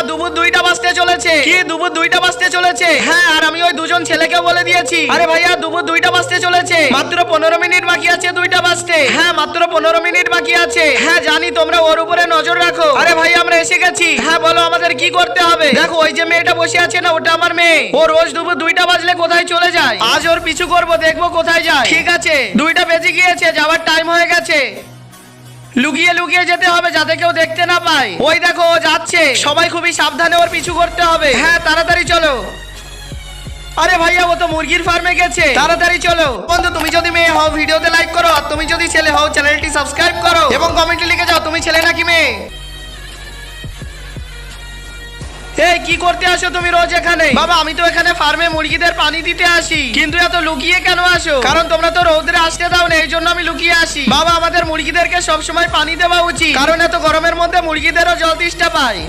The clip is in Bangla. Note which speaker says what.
Speaker 1: দুপুর 2টা বাজতে চলেছে। কি দুপুর 2টা বাজতে চলেছে? হ্যাঁ, আর আমি ওই দুজন ছেলেকে বলে দিয়েছি। আরে ভাইয়া দুপুর 2টা বাজতে চলেছে, মাত্র 15 মিনিট বাকি আছে 2টা বাজতে। হ্যাঁ, মাত্র 15 মিনিট বাকি আছে। হ্যাঁ জানি, তোমরা ওর উপরে নজর রাখো। আরে ভাই আমরা এসে গেছি। হ্যাঁ বলো আমাদের কি করতে হবে? দেখো ওই যে মেয়েটা বসে আছে না, ওটা আমার মেয়ে। ও রোজ দুপুর 2টা বাজলে কোথায় চলে যায়। আজ ওর পিছু করবো, দেখবো কোথায় যায়। ঠিক আছে, 2টা বেজে গিয়েছে, যাওয়ার টাইম হয়ে গেছে। লুকিয়ে লুকিয়ে যেতে হবে যাতে কেউ দেখতে না পায়। ওই দেখো ও যাচ্ছে, সবাই খুবই সাবধানে ওর পিছু করতে হবে। হ্যাঁ তাড়াতাড়ি চলো। আরে ভাইয়া ও তো মুরগির ফার্মে গেছে, তাড়াতাড়ি চলো। বন্ধু তুমি যদি মেয়ে হও ভিডিওতে লাইক করো, আর তুমি যদি ছেলে হও চ্যানেলটি সাবস্ক্রাইব করো এবং কমেন্টে লিখে যাও তুমি ছেলে নাকি মেয়ে। এই কি করতে আসো তুমি রোজ এখানে? বাবা আমি তো এখানে ফার্মে মুরগিদের পানি দিতে আসি। কিন্তু এত লুকিয়ে কেন আসো? কারণ তোমরা তো রোদে আসতে দাও না, এই জন্য আমি লুকিয়ে আসি। বাবা আমাদের মুরগিদেরকে সবসময় পানি দেওয়া উচিত, কারণ এত গরমের মধ্যে মুরগিদেরও জল তেষ্টা পায়।